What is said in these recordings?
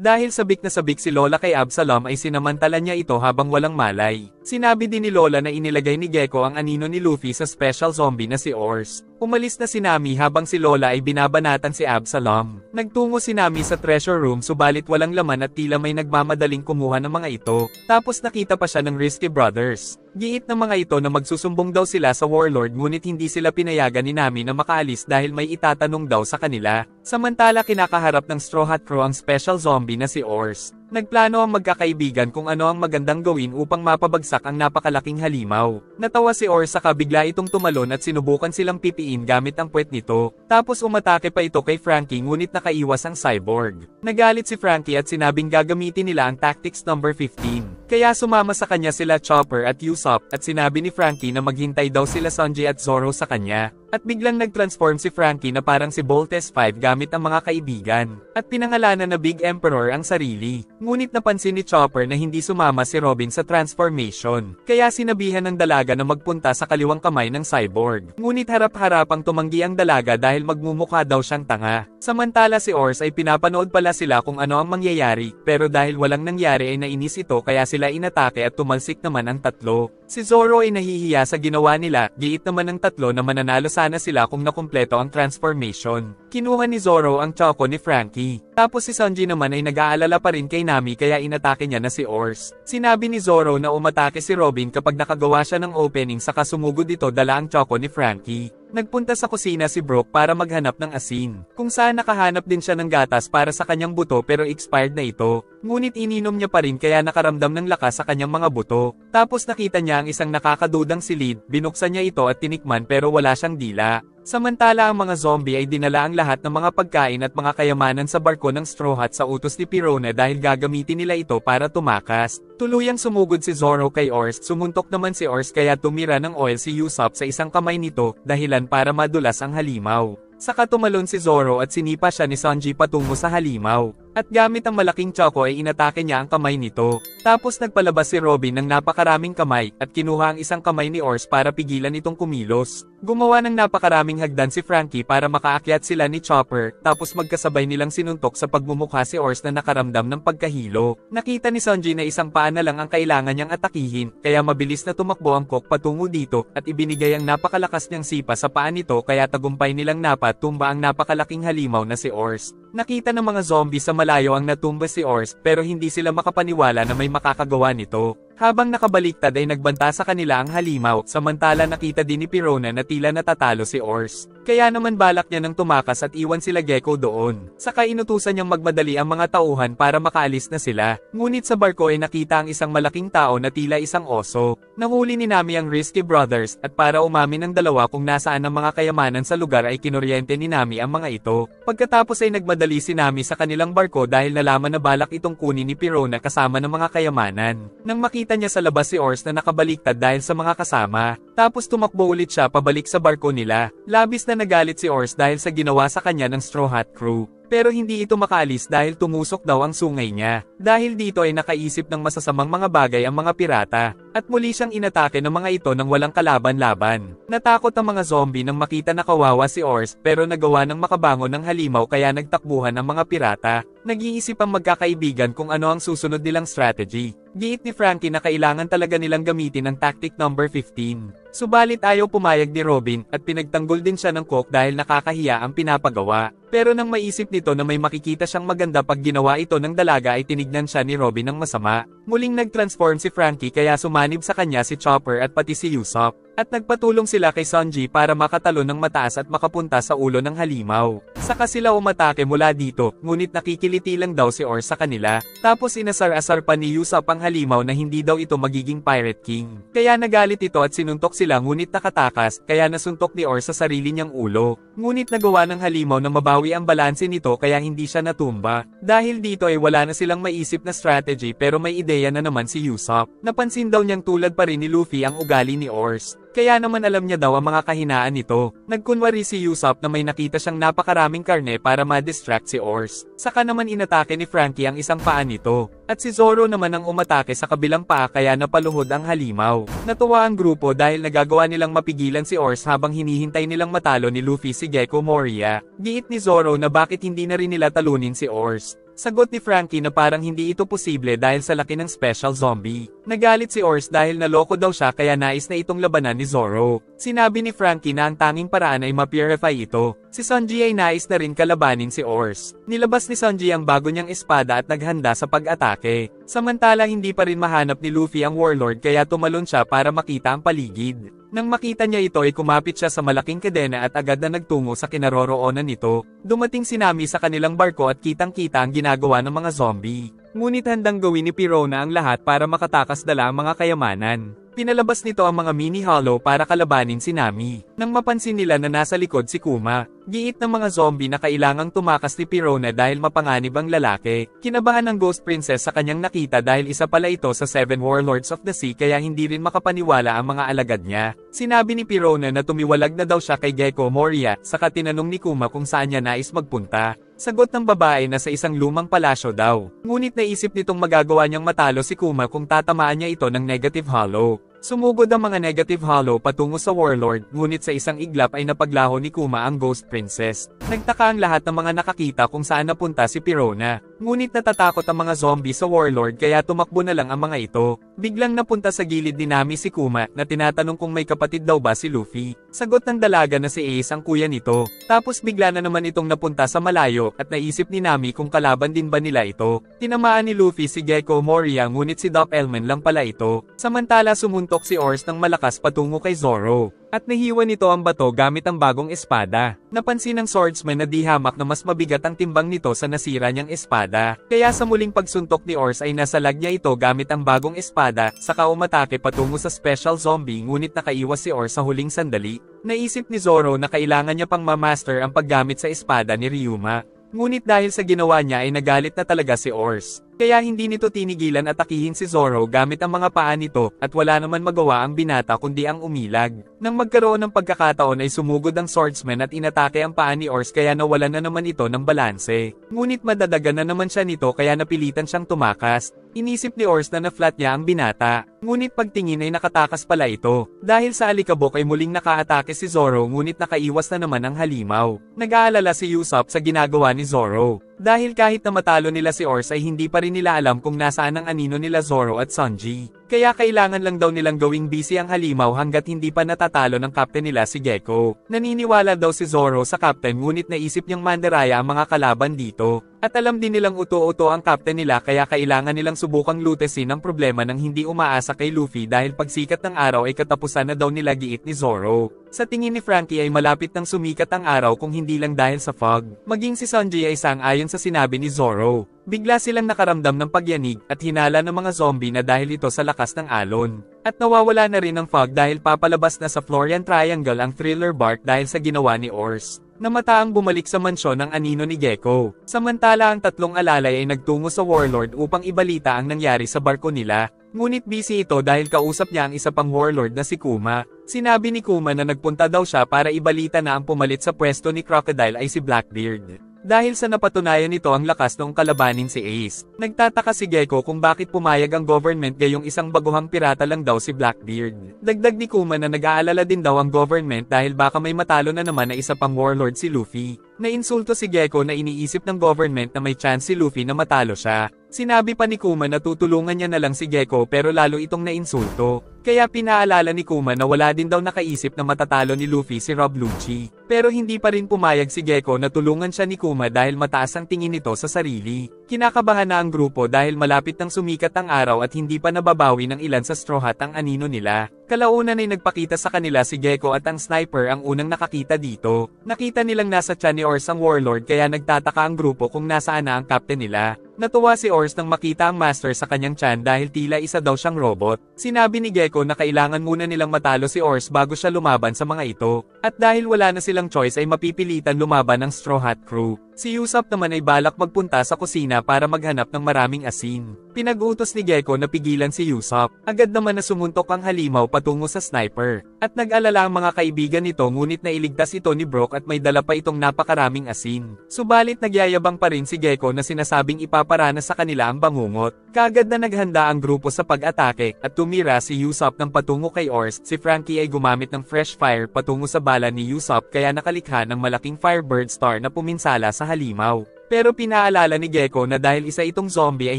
Dahil sabik na sabik si Lola kay Absalom ay sinamantala niya ito habang walang malay. Sinabi din ni Lola na inilagay ni Gekko ang anino ni Luffy sa special zombie na si Ors. Umalis na si Nami habang si Lola ay binabanatan si Absalom. Nagtungo si Nami sa treasure room subalit walang laman at tila may nagmamadaling kumuha ng mga ito. Tapos nakita pa siya ng Risky Brothers. Giit ng mga ito na magsusumbong daw sila sa Warlord ngunit hindi sila pinayagan ni Nami na makaalis dahil may itatanong daw sa kanila. Samantala kinakaharap ng Straw Hat Crew ang special zombie na si Ors. Nagplano ang magkakaibigan kung ano ang magandang gawin upang mapabagsak ang napakalaking halimaw. Natawa si Ors saka bigla itong tumalon at sinubukan silang pipiin gamit ang puwet nito. Tapos umatake pa ito kay Franky ngunit nakaiwas ang cyborg. Nagalit si Franky at sinabing gagamitin nila ang Tactics number 15. Kaya sumama sa kanya sila Chopper at Usopp at sinabi ni Franky na maghintay daw sila Sanji at Zoro sa kanya. At biglang nag-transform si Franky na parang si Voltes 5 gamit ang mga kaibigan. At pinangalanan na Big Emperor ang sarili. Ngunit napansin ni Chopper na hindi sumama si Robin sa transformation. Kaya sinabihan ng dalaga na magpunta sa kaliwang kamay ng cyborg. Ngunit harap-harapang tumanggi ang dalaga dahil magmumukha daw siyang tanga. Samantala si Ors ay pinapanood pala sila kung ano ang mangyayari, pero dahil walang nangyari ay nainis ito kaya sila inatake at tumalsik naman ang tatlo. Si Zoro ay nahihiya sa ginawa nila, giit naman ng tatlo na mananalo sana sila kung nakumpleto ang transformation. Kinuha ni Zoro ang choco ni Franky. Tapos si Sanji naman ay nag-aalala pa rin kay Nami kaya inatake niya na si Ors. Sinabi ni Zoro na umatake si Robin kapag nakagawa siya ng opening saka sumugod ito dala ang choco ni Franky. Nagpunta sa kusina si Brook para maghanap ng asin, kung saan nakahanap din siya ng gatas para sa kanyang buto pero expired na ito. Ngunit ininom niya pa rin kaya nakaramdam ng lakas sa kanyang mga buto. Tapos nakita niya ang isang nakakadudang silid, binuksan niya ito at tinikman pero wala siyang dila. Samantala ang mga zombie ay dinala ang lahat ng mga pagkain at mga kayamanan sa barko ng Straw Hat sa utos ni Pirona dahil gagamitin nila ito para tumakas. Tuluyang sumugod si Zoro kay Ors, sumuntok naman si Ors kaya tumira ng oil si Usopp sa isang kamay nito, dahilan para madulas ang halimaw. Saka tumalon si Zoro at sinipa siya ni Sanji patungo sa halimaw. At gamit ang malaking choco ay inatake niya ang kamay nito. Tapos nagpalabas si Robin ng napakaraming kamay at kinuha ang isang kamay ni Ors para pigilan itong kumilos. Gumawa ng napakaraming hagdan si Franky para makaakyat sila ni Chopper, tapos magkasabay nilang sinuntok sa pagmumukha si Ors na nakaramdam ng pagkahilo. Nakita ni Sanji na isang paa na lang ang kailangan niyang atakihin, kaya mabilis na tumakbo ang Cook patungo dito at ibinigay ang napakalakas niyang sipa sa paa nito kaya tagumpay nilang napatumba ang napakalaking halimaw na si Ors. Nakita ng mga zombie sa malayo ang natumba si Ors pero hindi sila makapaniwala na may makakagawa nito. Habang nakabaliktad ay nagbanta sa kanila ang halimaw, samantala nakita din ni Pirona na tila natatalo si Ors. Kaya naman balak niya nang tumakas at iwan sila Gekko doon. Saka inutusan niyang magmadali ang mga tauhan para makaalis na sila. Ngunit sa barko ay nakita ang isang malaking tao na tila isang oso. Nahuli ni Nami ang Risky Brothers at para umamin ng dalawa kung nasaan ang mga kayamanan sa lugar ay kinuryente ni Nami ang mga ito. Pagkatapos ay nagmadali si Nami sa kanilang barko dahil nalaman na balak itong kunin ni Pirona kasama ng mga kayamanan. Nang makita niya sa labas si Ors na nakabaliktad dahil sa mga kasama, tapos tumakbo ulit siya pabalik sa barko nila. Labis na nagalit si Ors dahil sa ginawa sa kanya ng Straw Hat Crew. Pero hindi ito makaalis dahil tumusok daw ang sungay niya. Dahil dito ay nakaisip ng masasamang mga bagay ang mga pirata. At muli siyang inatake ng mga ito nang walang kalaban-laban. Natakot ang mga zombie nang makita na kawawa si Ors pero nagawa ng makabangon ng halimaw kaya nagtakbuhan ang mga pirata. Nag-iisip ang magkakaibigan kung ano ang susunod nilang strategy. Giit ni Franky na kailangan talaga nilang gamitin ang tactic number 15. Subalit ayaw pumayag ni Robin at pinagtanggol din siya ng Cook dahil nakakahiya ang pinapagawa. Pero nang maisip nito na may makikita siyang maganda pag ginawa ito ng dalaga ay tinignan siya ni Robin ng masama. Muling nag-transform si Franky kaya sumanib sa kanya si Chopper at pati si Usopp. At nagpatulong sila kay Sanji para makatalon ng mataas at makapunta sa ulo ng halimaw. Saka sila umatake mula dito, ngunit nakikiliti lang daw si Ors sa kanila. Tapos inasar-asar pa ni Usopp ang halimaw na hindi daw ito magiging Pirate King. Kaya nagalit ito at sinuntok sila ngunit nakatakas, kaya nasuntok ni Ors sa sarili niyang ulo. Ngunit nagawa ng halimaw na mabawi ang balanse nito kaya hindi siya natumba. Dahil dito ay wala na silang maisip na strategy pero may ideya na naman si Usopp. Napansin daw niyang tulad pa rin ni Luffy ang ugali ni Ors. Kaya naman alam niya daw ang mga kahinaan nito. Nagkunwari si Usopp na may nakita siyang napakaraming karne para ma-distract si Ors. Saka naman inatake ni Franky ang isang paa nito. At si Zoro naman ang umatake sa kabilang paa kaya napaluhod ang halimaw. Natuwa ang grupo dahil nagagawa nilang mapigilan si Ors habang hinihintay nilang matalo ni Luffy si Gekko Moria. Giit ni Zoro na bakit hindi na rin nila talunin si Ors. Sagot ni Frankie na parang hindi ito posible dahil sa laki ng special zombie. Nagalit si Ors dahil naloko daw siya kaya nais na itong labanan ni Zoro. Sinabi ni Frankie na ang tanging paraan ay ma-purify ito. Si Sanji ay nais na rin kalabanin si Ors. Nilabas ni Sanji ang bago niyang espada at naghanda sa pag-atake. Samantala hindi pa rin mahanap ni Luffy ang warlord kaya tumalon siya para makita ang paligid. Nang makita niya ito ay kumapit siya sa malaking kadena at agad na nagtungo sa kinaroroonan nito. Dumating si Nami sa kanilang barko at kitang-kita ang ginagawa ng mga zombie. Ngunit handang gawin ni Pirona ang lahat para makatakas dala ang mga kayamanan. Pinalabas nito ang mga mini hollow para kalabanin si Nami. Nang mapansin nila na nasa likod si Kuma, giit ng mga zombie na kailangang tumakas ni Pirona dahil mapanganib ang lalaki. Kinabahan ng Ghost Princess sa kanyang nakita dahil isa pala ito sa 7 Warlords of the Sea kaya hindi rin makapaniwala ang mga alagad niya. Sinabi ni Pirona na tumiwalag na daw siya kay Gecko Moria, saka tinanong ni Kuma kung saan niya nais magpunta. Sagot ng babae na sa isang lumang palasyo daw. Ngunit naisip nitong magagawa niyang matalo si Kuma kung tatamaan niya ito ng negative hollow. Sumugod ang mga negative hollow patungo sa warlord, ngunit sa isang iglap ay napaglaho ni Kuma ang Ghost Princess. Nagtaka ang lahat ng mga nakakita kung saan napunta si Pirona. Ngunit natatakot ang mga zombie sa warlord kaya tumakbo na lang ang mga ito. Biglang napunta sa gilid ni Nami si Kuma na tinatanong kung may kapatid daw ba si Luffy. Sagot ng dalaga na si Ace ang kuya nito. Tapos bigla na naman itong napunta sa malayo at naisip ni Nami kung kalaban din ba nila ito. Tinamaan ni Luffy si Gecko Moria ngunit si Doc Elman lang pala ito. Samantala sumuntok si Ors ng malakas patungo kay Zoro. At nahiwa nito ang bato gamit ang bagong espada. Napansin ng swordsman na di hamak na mas mabigat ang timbang nito sa nasira niyang espada. Kaya sa muling pagsuntok ni Ors ay nasalag niya ito gamit ang bagong espada, saka umatake patungo sa special zombie ngunit nakaiwas si Ors sa huling sandali. Naisip ni Zoro na kailangan niya pang ma-master ang paggamit sa espada ni Ryuma. Ngunit dahil sa ginawa niya ay nagalit na talaga si Ors. Kaya hindi nito tinigilan atakihin si Zoro gamit ang mga paa nito at wala naman magawa ang binata kundi ang umilag. Nang magkaroon ng pagkakataon ay sumugod ang swordsman at inatake ang paa ni Ors kaya nawalan na naman ito ng balanse. Ngunit madadagan na naman siya nito kaya napilitan siyang tumakas. Inisip ni Ors na na-flat niya ang binata. Ngunit pagtingin ay nakatakas pala ito. Dahil sa alikabok ay muling nakaatake si Zoro ngunit nakaiwas na naman ang halimaw. Nag-aalala si Usopp sa ginagawa ni Zoro. Dahil kahit na matalo nila si Ors ay hindi pa rin nila alam kung nasaan ang anino nila Zoro at Sanji. Kaya kailangan lang daw nilang gawing busy ang halimaw hanggat hindi pa natatalo ng captain nila si Gecko. Naniniwala daw si Zoro sa captain ngunit naisip niyang mandaraya ang mga kalaban dito. At alam din nilang uto-uto ang captain nila kaya kailangan nilang subukang lutesin ang problema ng hindi umaasa kay Luffy dahil pagsikat ng araw ay katapusan na daw nila giit ni Zoro. Sa tingin ni Frankie ay malapit nang sumikat ang araw kung hindi lang dahil sa fog. Maging si Sanji ay sang-ayon sa sinabi ni Zoro. Bigla silang nakaramdam ng pagyanig at hinala ng mga zombie na dahil ito sa lakas ng alon. At nawawala na rin ang fog dahil papalabas na sa Florian Triangle ang Thriller Bark dahil sa ginawa ni Ors. Namataang bumalik sa mansyon ng anino ni Gecko. Samantala ang tatlong alalay ay nagtungo sa warlord upang ibalita ang nangyari sa barko nila. Ngunit busy ito dahil kausap niya ang isa pang warlord na si Kuma. Sinabi ni Kuma na nagpunta daw siya para ibalita na ang pumalit sa pwesto ni Crocodile ay si Blackbeard. Dahil sa napatunayan nito ang lakas noong kalabanin si Ace. Nagtataka si Gecko kung bakit pumayag ang government gayong isang baguhang pirata lang daw si Blackbeard. Dagdag ni Kuma na nag-aalala din daw ang government dahil baka may matalo na naman na isa pang warlord si Luffy. Nainsulto si Gecko na iniisip ng government na may chance si Luffy na matalo siya. Sinabi pa ni Kuma na tutulungan niya na lang si Gecko pero lalo itong nainsulto. Kaya pinaalala ni Kuma na wala din daw nakaisip na matatalo ni Luffy si Rob Lucci. Pero hindi pa rin pumayag si Gecko na tulungan siya ni Kuma dahil mataas ang tingin nito sa sarili. Kinakabahan na ang grupo dahil malapit nang sumikat ang araw at hindi pa nababawi ng ilan sa Straw Hat ang anino nila. Kalaunan ay nagpakita sa kanila si Gecko at ang sniper ang unang nakakita dito. Nakita nilang nasa tiyan ni Ors ang warlord kaya nagtataka ang grupo kung nasaan na ang captain nila. Natuwa si Ors nang makita ang master sa kanyang tiyan dahil tila isa daw siyang robot. Sinabi ni Gecko na kailangan muna nilang matalo si Ors bago siya lumaban sa mga ito. At dahil wala na silang choice ay mapipilitan lumaban ng Straw Hat crew. Si Usopp naman ay balak magpunta sa kusina para maghanap ng maraming asin. Pinag-utos ni Gecko na pigilan si Usopp. Agad naman na sumuntok ang halimaw patungo sa sniper. At nag-alala ang mga kaibigan nito ngunit nailigtas ito ni Brook at may dala pa itong napakaraming asin. Subalit nagyayabang pa rin si Gecko na sinasabing ipaparana sa kanila ang bangungot. Kaagad na naghanda ang grupo sa pag-atake at tumira si Usopp ng patungo kay Ors. Si Frankie ay gumamit ng fresh fire patungo sa bala ni Usopp kaya nakalikha ng malaking Firebird Star na puminsala sa halimaw. Pero pinaalala ni Gekko na dahil isa itong zombie ay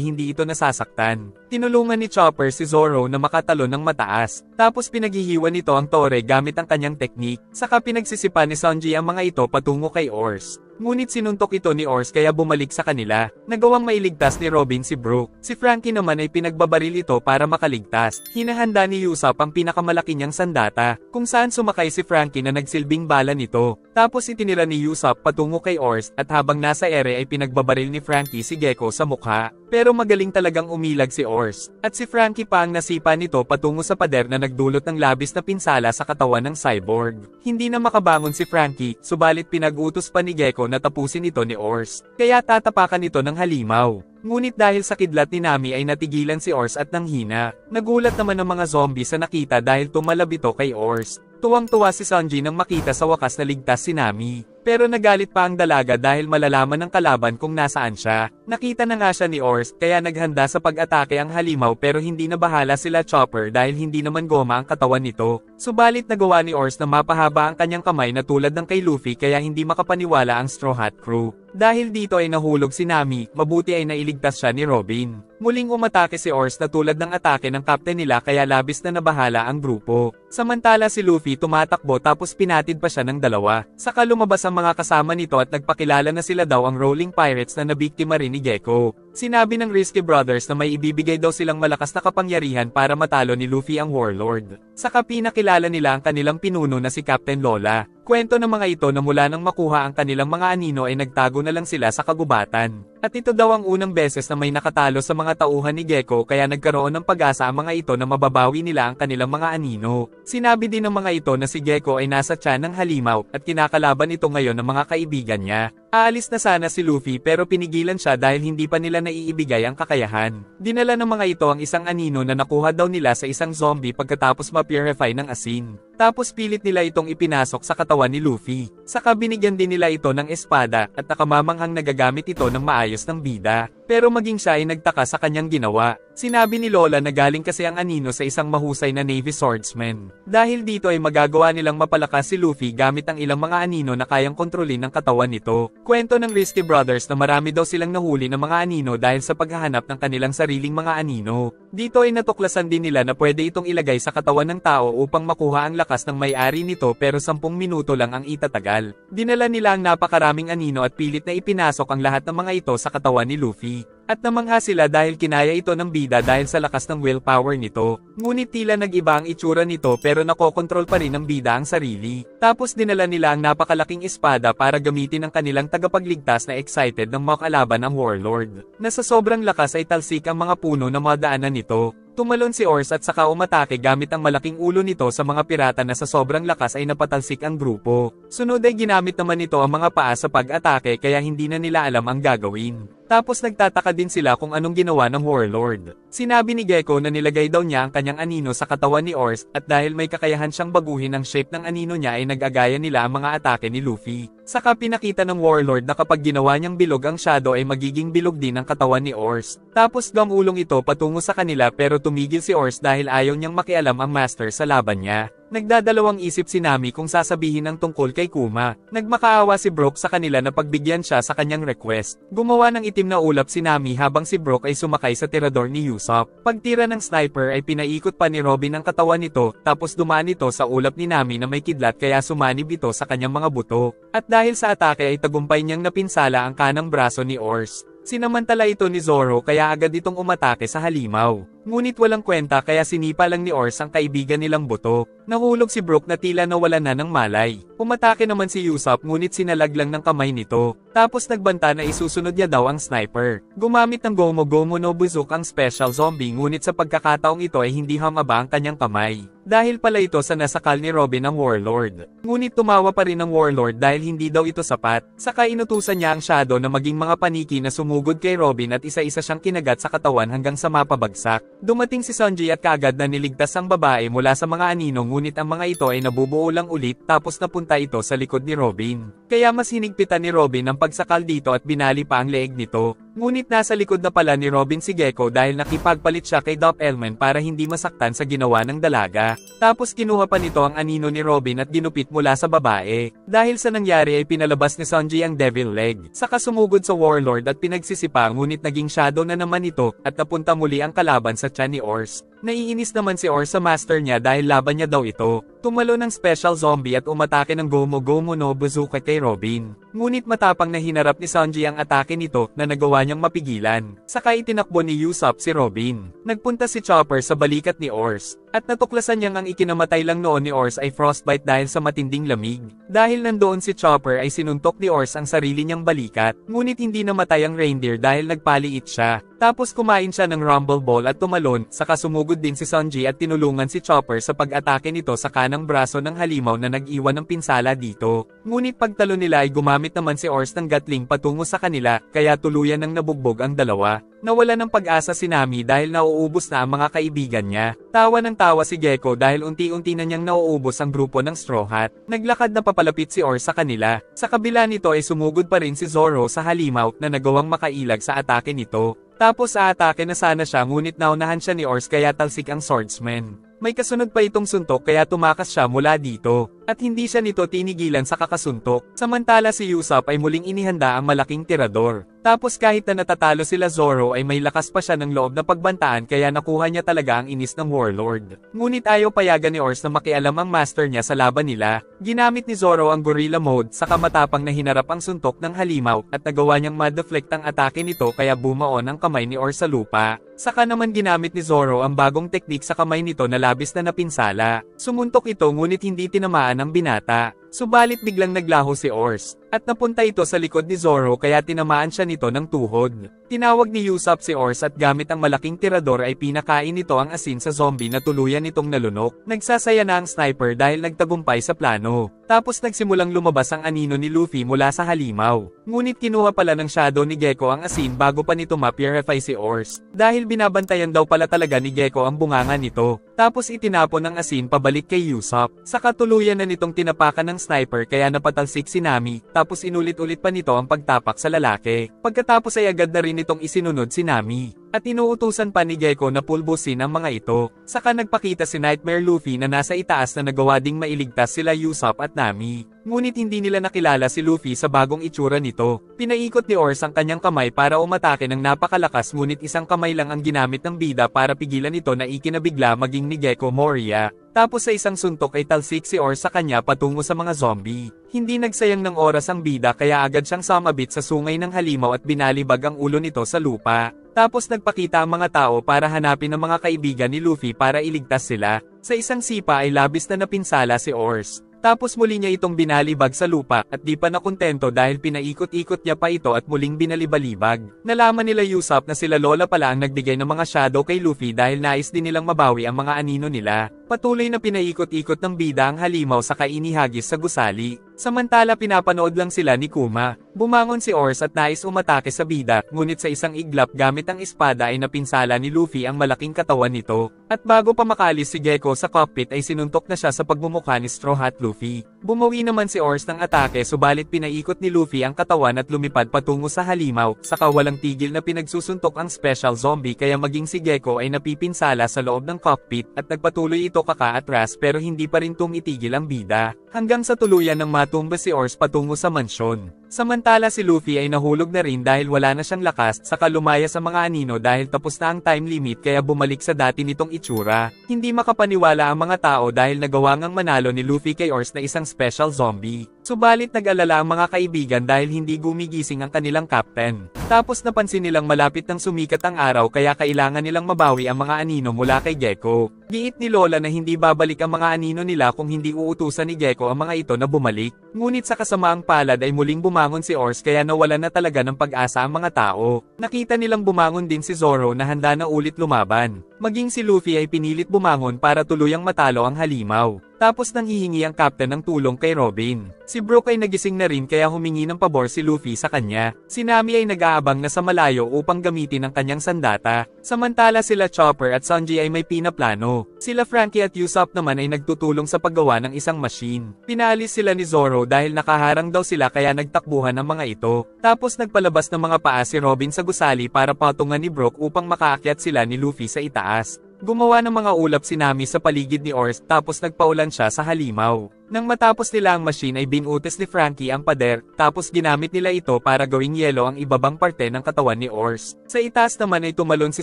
hindi ito nasasaktan. Tinulungan ni Chopper si Zoro na makatalon ng mataas, tapos pinaghihiwa nito ang tore gamit ang kanyang teknik, saka pinagsisipa ni Sanji ang mga ito patungo kay Ors. Ngunit sinuntok ito ni Ors kaya bumalik sa kanila. Nagawang mailigtas ni Robin si Brook. Si Franky naman ay pinagbabaril ito para makaligtas. Hinahanda ni Usopp ang pinakamalaki niyang sandata, kung saan sumakay si Franky na nagsilbing bala nito. Tapos itinira ni Usopp patungo kay Ors at habang nasa ere ay pinagbabaril ni Franky si Gekko sa mukha. Pero magaling talagang umilag si Ors. At si Franky pa ang nasipa nito patungo sa pader na nagdulot ng labis na pinsala sa katawan ng cyborg. Hindi na makabangon si Franky, subalit pinag-utos pa ni Gekko na tapusin ito ni Ors. Kaya tatapakan ito ng halimaw. Ngunit dahil sa kidlat ni Nami ay natigilan si Ors at nanghina. Nagulat naman ang mga zombie sa nakita dahil tumalab ito kay Ors. Tuwang-tuwa si Sanji nang makita sa wakas na ligtas si Nami. Pero nagalit pa ang dalaga dahil malalaman ng kalaban kung nasaan siya. Nakita na nga siya ni Ors, kaya naghanda sa pag-atake ang halimaw pero hindi na bahala sila Chopper dahil hindi naman goma ang katawan nito. Subalit nagawa ni Ors na mapahaba ang kanyang kamay na tulad ng kay Luffy kaya hindi makapaniwala ang Straw Hat Crew. Dahil dito ay nahulog si Nami, mabuti ay nailigtas siya ni Robin. Muling umatake si Ors na tulad ng atake ng captain nila kaya labis na nabahala ang grupo. Samantala si Luffy tumatakbo tapos pinatid pa siya ng dalawa. Saka lumabas ang mga kasama nito at nagpakilala na sila daw ang Rolling Pirates na nabiktima rin ni Gekko. Sinabi ng Risky Brothers na may ibibigay daw silang malakas na kapangyarihan para matalo ni Luffy ang Warlord. Saka pinakilala nila ang kanilang pinuno na si Captain Lola. Kwento ng mga ito na mula nang makuha ang kanilang mga anino ay nagtago na lang sila sa kagubatan. At ito daw ang unang beses na may nakatalo sa mga tauhan ni Gekko kaya nagkaroon ng pag-asa ang mga ito na mababawi nila ang kanilang mga anino. Sinabi din ng mga ito na si Gekko ay nasa tiyan ng halimaw at kinakalaban ito ngayon ng mga kaibigan niya. Aalis na sana si Luffy pero pinigilan siya dahil hindi pa nila naiibigay ang kakayahan. Dinala ng mga ito ang isang anino na nakuha daw nila sa isang zombie pagkatapos ma-purify ng asin. Tapos pilit nila itong ipinasok sa katawan ni Luffy. Saka binigyan din nila ito ng espada at nakamamanghang nagagamit ito ng maayos ng bida. Pero maging siya ay nagtaka sa kanyang ginawa. Sinabi ni Lola na galing kasi ang anino sa isang mahusay na Navy swordsman. Dahil dito ay magagawa nilang mapalakas si Luffy gamit ang ilang mga anino na kayang kontrolin ng katawan nito. Kwento ng Risky Brothers na marami daw silang nahuli ng mga anino dahil sa paghahanap ng kanilang sariling mga anino. Dito ay natuklasan din nila na pwede itong ilagay sa katawan ng tao upang makuha ang lakas ng may-ari nito pero 10 minuto lang ang itatagal. Dinala nila ang napakaraming anino at pilit na ipinasok ang lahat ng mga ito sa katawan ni Luffy. At namangha sila dahil kinaya ito ng bida dahil sa lakas ng willpower nito. Ngunit tila nag-iba ang itsura nito pero nakokontrol pa rin ng bida ang sarili. Tapos dinala nila ang napakalaking espada para gamitin ng kanilang tagapagligtas na excited ng makalaban ang Warlord. Na sa sobrang lakas ay talsik ang mga puno na madaanan nito. Tumalon si Ors at saka umatake gamit ang malaking ulo nito sa mga pirata na sa sobrang lakas ay napatalsik ang grupo. Sunod ay ginamit naman nito ang mga paa sa pag-atake kaya hindi na nila alam ang gagawin. Tapos nagtataka din sila kung anong ginawa ng Warlord. Sinabi ni Gekko na nilagay daw niya ang kanyang anino sa katawan ni Ors at dahil may kakayahan siyang baguhin ang shape ng anino niya ay nag-agaya nila ang mga atake ni Luffy. Saka pinakita ng Warlord na kapag ginawa niyang bilog ang shadow ay magiging bilog din ang katawan ni Ors. Tapos gamulong ito patungo sa kanila pero tumigil si Ors dahil ayaw niyang makialam ang master sa laban niya. Nagdadalawang isip si Nami kung sasabihin ng tungkol kay Kuma. Nagmakaawa si Brook sa kanila na pagbigyan siya sa kanyang request. Gumawa ng itim na ulap si Nami habang si Brook ay sumakay sa tirador ni Usopp. Pagtira ng sniper ay pinaikot pa ni Robin ang katawan nito tapos dumaan ito sa ulap ni Nami na may kidlat kaya sumanib ito sa kanyang mga buto. At dahil sa atake ay tagumpay niyang napinsala ang kanang braso ni Ors. Sinamantala ito ni Zoro kaya agad itong umatake sa halimaw. Ngunit walang kwenta kaya sinipa lang ni Ors ang kaibigan nilang buto. Nahulog si Brook na tila nawala na ng malay. Umatake naman si Usopp ngunit sinalag lang ng kamay nito. Tapos nagbanta na isusunod niya daw ang sniper. Gumamit ng Gomu Gomu no Buzuki ang special zombie ngunit sa pagkakataong ito ay hindi humaba ang kanyang kamay. Dahil pala ito sa nasakal ni Robin ang Warlord. Ngunit tumawa pa rin ang Warlord dahil hindi daw ito sapat. Saka inutusan niya ang Shadow na maging mga paniki na sumugod kay Robin at isa-isa siyang kinagat sa katawan hanggang sa mapabagsak. Dumating si Sanji at kaagad na niligtas ang babae mula sa mga anino ngunit ang mga ito ay nabubuo lang ulit tapos napunta ito sa likod ni Robin. Kaya mas hinigpitan ni Robin ang pagsakal dito at binali pa ang leeg nito. Ngunit nasa likod na pala ni Robin si Gekko dahil nakipagpalit siya kay Doppelman para hindi masaktan sa ginawa ng dalaga. Tapos kinuha pa nito ang anino ni Robin at ginupit mula sa babae. Dahil sa nangyari ay pinalabas ni Sanji ang Devil Leg. Saka sumugod sa Warlord at pinagsisipa ngunit naging shadow na naman ito at napunta muli ang kalaban sa tiyan ni Ors. Naiinis naman si Ors sa master niya dahil laban niya daw ito. Tumalo ng special zombie at umatake ng Gomu Gomu no Bazooka kay Robin. Ngunit matapang na hinarap ni Sanji ang atake nito na nagawa niyang mapigilan. Saka itinakbo ni Usopp si Robin. Nagpunta si Chopper sa balikat ni Ors. At natuklasan niyang ang ikinamatay lang noon ni Ors ay frostbite dahil sa matinding lamig. Dahil nandoon si Chopper ay sinuntok ni Ors ang sarili niyang balikat. Ngunit hindi namatay ang reindeer dahil nagpaliit siya. Tapos kumain siya ng Rumble Ball at tumalon, saka sumugod din si Sanji at tinulungan si Chopper sa pag-atake nito sa kanang braso ng halimaw na nag-iwan ng pinsala dito. Ngunit pagtalo nila ay gumamit naman si Ors ng Gatling patungo sa kanila, kaya tuluyan ng nabugbog ang dalawa. Nawala ng pag-asa si Nami dahil nauubos na ang mga kaibigan niya. Tawa ng tawa si Gekko dahil unti-unti na niyang nauubos ang grupo ng Straw Hat. Naglakad na papalapit si Ors sa kanila. Sa kabila nito ay sumugod pa rin si Zoro sa halimaw na nagawang makailag sa atake nito. Tapos aatake na sana siya ngunit naunahan siya ni Ors kaya talsik ang swordsman. May kasunod pa itong suntok kaya tumakas siya mula dito. At hindi siya nito tinigilan sa kakasuntok. Samantala si Usopp ay muling inihanda ang malaking tirador. Tapos kahit na natatalo sila Zoro ay may lakas pa siya ng loob na pagbantaan kaya nakuha niya talaga ang inis ng Warlord. Ngunit ayaw payagan ni Ors na makialam ang master niya sa laban nila. Ginamit ni Zoro ang Gorilla Mode saka matapang na hinarap ang suntok ng halimaw at nagawa niyang ma-deflect ang atake nito kaya bumaon ang kamay ni Ors sa lupa. Saka naman ginamit ni Zoro ang bagong teknik sa kamay nito na labis na napinsala. Sumuntok ito ngunit hindi tinamaan ang binata. Subalit biglang naglaho si Ors, at napunta ito sa likod ni Zoro kaya tinamaan siya nito ng tuhod. Tinawag ni Usopp si Ors at gamit ang malaking tirador ay pinakain nito ang asin sa zombie na tuluyan nitong nalunok. Nagsasaya na ang sniper dahil nagtagumpay sa plano. Tapos nagsimulang lumabas ang anino ni Luffy mula sa halimaw. Ngunit kinuha pala ng shadow ni Gekko ang asin bago pa nito ma-purify si Ors. Dahil binabantayan daw pala talaga ni Gekko ang bunganga nito. Tapos itinapon ang asin pabalik kay Usopp. Sa katuluyan na nitong tinapakan ng sniper kaya napatalsik si Nami, tapos inulit-ulit pa nito ang pagtapak sa lalaki. Pagkatapos ay agad na rin itong isinunod si Nami. At inuutusan pa ni Gekko na pulbusin ang mga ito. Saka nagpakita si Nightmare Luffy na nasa itaas na nagawa ding mailigtas sila Usopp at Nami. Ngunit hindi nila nakilala si Luffy sa bagong itsura nito. Pinaikot ni Ors ang kanyang kamay para umatake ng napakalakas ngunit isang kamay lang ang ginamit ng bida para pigilan ito na ikinabigla maging ni Gekko Moria. Tapos sa isang suntok ay talsik si Ors sa kanya patungo sa mga zombie. Hindi nagsayang ng oras ang bida kaya agad siyang sumabit sa sungay ng halimaw at binalibag ang ulo nito sa lupa. Tapos nagpakita ang mga tao para hanapin ang mga kaibigan ni Luffy para iligtas sila. Sa isang sipa ay labis na napinsala si Ors. Tapos muli niya itong binalibag sa lupa at di pa nakontento dahil pinaikot-ikot niya pa ito at muling binalibalibag. Nalaman nila Usopp na sila Lola pala ang nagbigay ng mga shadow kay Luffy dahil nais din nilang mabawi ang mga anino nila. Patuloy na pinaikot-ikot ng bida ang halimaw sa kainihagis sa gusali. Samantala pinapanood lang sila ni Kuma. Bumangon si Ors at nais umatake sa bida, ngunit sa isang iglap gamit ang espada ay napinsala ni Luffy ang malaking katawan nito. At bago pa makalis si Gekko sa cockpit ay sinuntok na siya sa pagmumukha ni Straw Hat Luffy. Bumawi naman si Ors ng atake subalit pinaikot ni Luffy ang katawan at lumipad patungo sa halimaw, saka walang tigil na pinagsusuntok ang special zombie kaya maging si Gekko ay napipinsala sa loob ng cockpit at nagpatuloy ito kakaatras pero hindi pa rin tumitigil ang bida. Hanggang sa tuluyan ng matumba si Ors patungo sa mansyon. Samantala si Luffy ay nahulog na rin dahil wala na siyang lakas saka lumaya sa mga anino dahil tapos na ang time limit kaya bumalik sa dati nitong itsura. Hindi makapaniwala ang mga tao dahil nagawa ngang manalo ni Luffy kay Ors na isang special zombie. Subalit nag-alala ang mga kaibigan dahil hindi gumigising ang kanilang captain. Tapos napansin nilang malapit nang sumikat ang araw kaya kailangan nilang mabawi ang mga anino mula kay Gekko. Giit ni Lola na hindi babalik ang mga anino nila kung hindi uutusan ni Gekko ang mga ito na bumalik. Ngunit sa kasamaang palad ay muling bumangon si Ors kaya nawala na talaga ng pag-asa ang mga tao. Nakita nilang bumangon din si Zoro na handa na ulit lumaban. Maging si Luffy ay pinilit bumangon para tuluyang matalo ang halimaw. Tapos nang hihingi ang captain ng tulong kay Robin. Si Brook ay nagising na rin kaya humingi ng pabor si Luffy sa kanya. Si Nami ay nag-aabang na sa malayo upang gamitin ang kanyang sandata. Samantala sila Chopper at Sanji ay may pinaplano. Sila Frankie at Usopp naman ay nagtutulong sa paggawa ng isang machine. Pinaalis sila ni Zoro dahil nakaharang daw sila kaya nagtakbuhan ang mga ito. Tapos nagpalabas ng mga paa si Robin sa gusali para patungan ni Brook upang makaakyat sila ni Luffy sa itaas. Gumawa ng mga ulap si Nami sa paligid ni Ors tapos nagpaulan siya sa halimaw. Nang matapos nila ang machine ay binutis ni Frankie ang pader, tapos ginamit nila ito para gawing yelo ang ibabang parte ng katawan ni Ors. Sa itaas naman ay tumalon si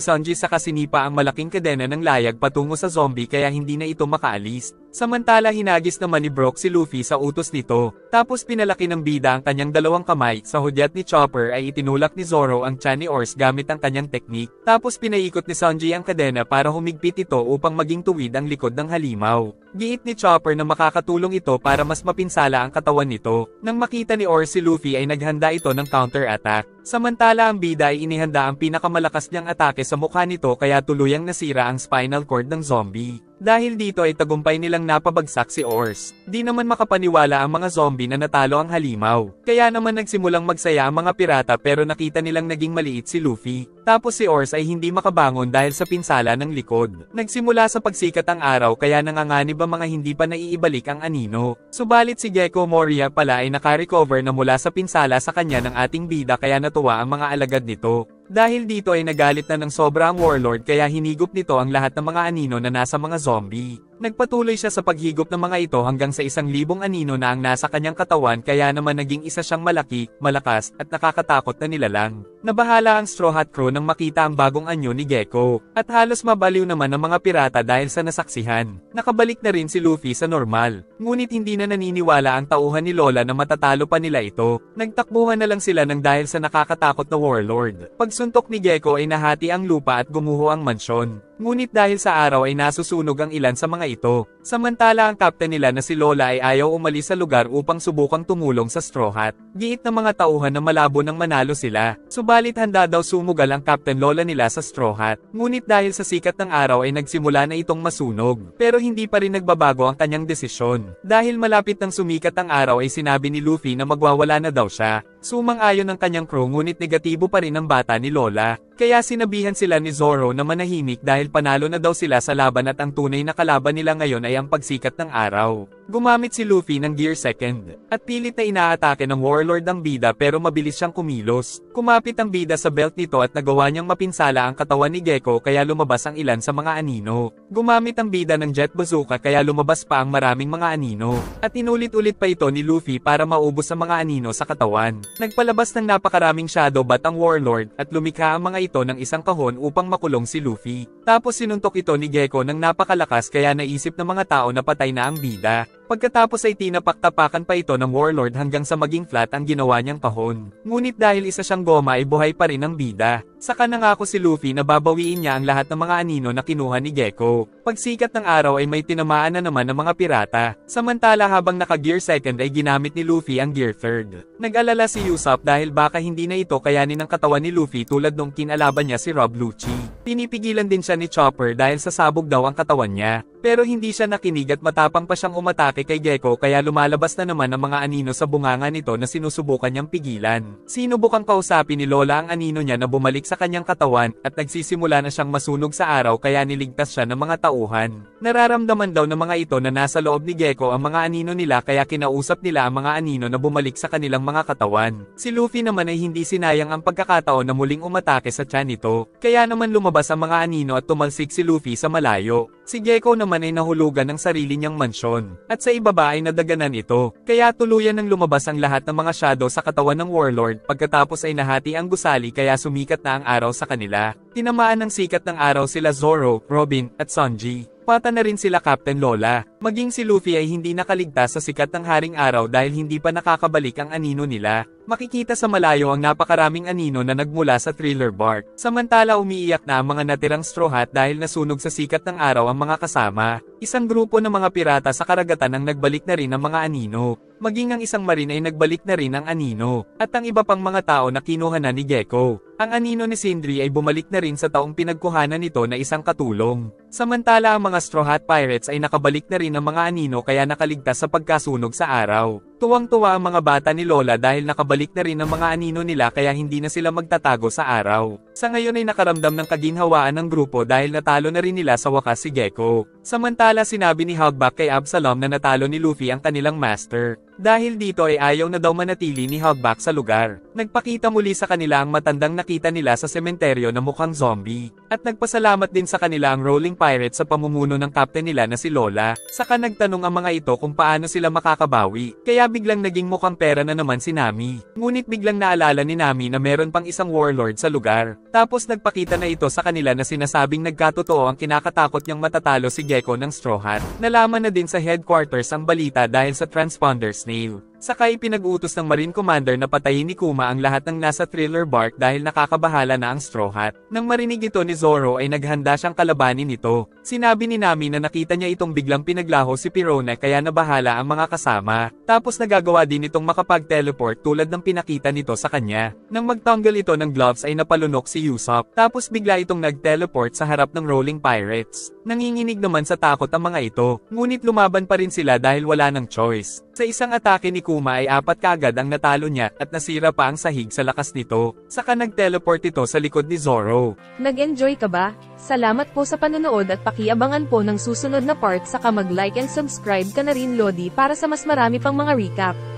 Sanji sa kasinipa ang malaking kadena ng layag patungo sa zombie kaya hindi na ito makaalis. Samantala hinagis naman ni Brook si Luffy sa utos nito, tapos pinalaki ng bida ang kanyang dalawang kamay. Sa hudyat ni Chopper ay itinulak ni Zoro ang tiyan ni Ors gamit ang kanyang teknik, tapos pinaikot ni Sanji ang kadena para humigpit ito upang maging tuwid ang likod ng halimaw. Giit ni Chopper na makakatulong ito para mas mapinsala ang katawan nito. Nang makita ni Ors si Luffy ay naghanda ito ng counter-attack. Samantala ang bida ay inihanda ang pinakamalakas niyang atake sa mukha nito kaya tuluyang nasira ang spinal cord ng zombie. Dahil dito ay tagumpay nilang napabagsak si Ors. Di naman makapaniwala ang mga zombie na natalo ang halimaw. Kaya naman nagsimulang magsaya ang mga pirata pero nakita nilang naging maliit si Luffy. Tapos si Ors ay hindi makabangon dahil sa pinsala ng likod. Nagsimula sa pagsikat ang araw kaya nanganganib ang mga hindi pa naiibalik ang anino. Subalit si Gecko Moria pala ay nakarecover na mula sa pinsala sa kanya ng ating bida kaya natuwa ang mga alagad nito. Dahil dito ay nagalit na ng sobra ang warlord kaya hinigop nito ang lahat ng mga anino na nasa mga zombie. Nagpatuloy siya sa paghigop ng mga ito hanggang sa 1,000 anino na ang nasa kanyang katawan kaya naman naging isa siyang malaki, malakas, at nakakatakot na nilalang. Nabahala ang Straw Hat Crew nang makita ang bagong anyo ni Gecko, at halos mabaliw naman ang mga pirata dahil sa nasaksihan. Nakabalik na rin si Luffy sa normal, ngunit hindi na naniniwala ang tauhan ni Lola na matatalo pa nila ito. Nagtakbuhan na lang sila ng dahil sa nakakatakot na warlord. Pagsuntok ni Gecko ay nahati ang lupa at gumuho ang mansyon. Ngunit dahil sa araw ay nasusunog ang ilan sa mga ito. Samantala ang captain nila na si Lola ay ayaw umalis sa lugar upang subukang tumulong sa Straw Hat. Giit ng mga tauhan na malabo nang manalo sila. Subalit handa daw sumugal ang Captain Lola nila sa Straw Hat. Ngunit dahil sa sikat ng araw ay nagsimula na itong masunog. Pero hindi pa rin nagbabago ang kanyang desisyon. Dahil malapit nang sumikat ang araw ay sinabi ni Luffy na magwawala na daw siya. Sumang-ayon ng kanyang crew ngunit negatibo pa rin ang bata ni Lola. Kaya sinabihan sila ni Zoro na manahimik dahil panalo na daw sila sa laban at ang tunay na kalaban nila ngayon ay ang pagsikat ng araw. Gumamit si Luffy ng Gear Second, at pilit na inaatake ng warlord ang bida pero mabilis siyang kumilos. Kumapit ang bida sa belt nito at nagawa niyang mapinsala ang katawan ni Gecko kaya lumabas ang ilan sa mga anino. Gumamit ang bida ng jet bazooka kaya lumabas pa ang maraming mga anino. At inulit-ulit pa ito ni Luffy para maubos ang mga anino sa katawan. Nagpalabas ng napakaraming shadow bat ang warlord at lumikha ang mga ito ng isang kahon upang makulong si Luffy. Tapos sinuntok ito ni Gecko ng napakalakas kaya naisip ng mga tao na patay na ang bida. Pagkatapos ay tinapak-tapakan pa ito ng warlord hanggang sa maging flat ang ginawa niyang kahon. Ngunit dahil isa siyang goma ay buhay pa rin ang bida. Saka nangako si Luffy na babawiin niya ang lahat ng mga anino na kinuha ni Gecko. Pagsikat ng araw ay may tinamaan na naman ng mga pirata. Samantala habang naka-gear second ay ginamit ni Luffy ang gear third. Nag-alala si Usopp dahil baka hindi na ito kayanin ng katawan ni Luffy tulad nung kinalaban niya si Rob Lucci. Pinipigilan din siya ni Chopper dahil sasabog daw ang katawan niya. Pero hindi siya nakinig at matapang pa siyang umatake kay Gecko kaya lumalabas na naman ang mga anino sa bunganga nito na sinusubukan niyang pigilan. Sinubukang kausapin ni Lola ang anino niya na bumalik sa kanyang katawan at nagsisimula na siyang masunog sa araw kaya niligtas siya ng mga tauhan. Nararamdaman daw ng mga ito na nasa loob ni Gecko ang mga anino nila kaya kinausap nila ang mga anino na bumalik sa kanilang mga katawan. Si Luffy naman ay hindi sinayang ang pagkakataon na muling umatake sa tiyan nito. Kaya naman lumabas ang mga anino at tumalsik si Luffy sa malayo. Si Gecko naman ay nahulugan ng sarili niyang mansyon, at sa ibaba ay nadaganan ito, kaya tuluyan nang lumabas ang lahat ng mga shadow sa katawan ng warlord pagkatapos ay nahati ang gusali kaya sumikat na ang araw sa kanila. Tinamaan ng sikat ng araw sila Zoro, Robin, at Sanji. Pata na rin sila Captain Lola. Maging si Luffy ay hindi nakaligtas sa sikat ng haring araw dahil hindi pa nakakabalik ang anino nila. Makikita sa malayo ang napakaraming anino na nagmula sa Thriller Bark. Samantala umiiyak na ang mga natirang Straw Hat dahil nasunog sa sikat ng araw ang mga kasama. Isang grupo ng mga pirata sa karagatan ang nagbalik na rin ang mga anino. Maging ang isang marine ay nagbalik na rin ang anino. At ang iba pang mga tao na kinuha na ni Gecko. Ang anino ni Sindri ay bumalik na rin sa taong pinagkuhanan nito na isang katulong. Samantala ang mga Straw Hat Pirates ay nakabalik na rin rin ng mga anino kaya nakaligtas sa pagkasunog sa araw. Tuwang-tuwa ang mga bata ni Lola dahil nakabalik na rin ang mga anino nila kaya hindi na sila magtatago sa araw. Sa ngayon ay nakaramdam ng kaginhawaan ng grupo dahil natalo na rin nila sa wakas si Gekko. Samantala sinabi ni Hogback kay Absalom na natalo ni Luffy ang kanilang master. Dahil dito ay ayaw na daw manatili ni Hogback sa lugar. Nagpakita muli sa kanila ang matandang nakita nila sa sementeryo na mukhang zombie. At nagpasalamat din sa kanila ang Rolling Pirates sa pamumuno ng captain nila na si Lola. Saka nagtanong ang mga ito kung paano sila makakabawi. Kaya biglang naging mukhang pera na naman si Nami. Ngunit biglang naalala ni Nami na meron pang isang warlord sa lugar. Tapos nagpakita na ito sa kanila na sinasabing nagkatotoo ang kinakatakot niyang matatalo si Gekko ng Straw Hat. Nalaman na din sa headquarters ang balita dahil sa transponder snail. Saka ipinag-utos ng Marine Commander na patayin ni Kuma ang lahat ng nasa Thriller Bark dahil nakakabahala na ang Straw Hat. Nang marinig ito ni Zoro ay naghanda siyang kalabanin ito. Sinabi ni Nami na nakita niya itong biglang pinaglaho si Pirone kaya nabahala ang mga kasama. Tapos nagagawa din itong makapag-teleport tulad ng pinakita nito sa kanya. Nang magtanggal ito ng gloves ay napalunok si Usopp. Tapos bigla itong nag-teleport sa harap ng Rolling Pirates. Nanginginig naman sa takot ang mga ito. Ngunit lumaban pa rin sila dahil wala ng choice. Sa isang atake ni Kuma ay 4 kagad ang natalo niya at nasira pa ang sahig sa lakas nito. Saka nag-teleport ito sa likod ni Zoro. Nag-enjoy ka ba? Salamat po sa panonood at pakiabangan po ng susunod na part saka mag-like and subscribe ka na rin Lodi para sa mas marami pang mga recap.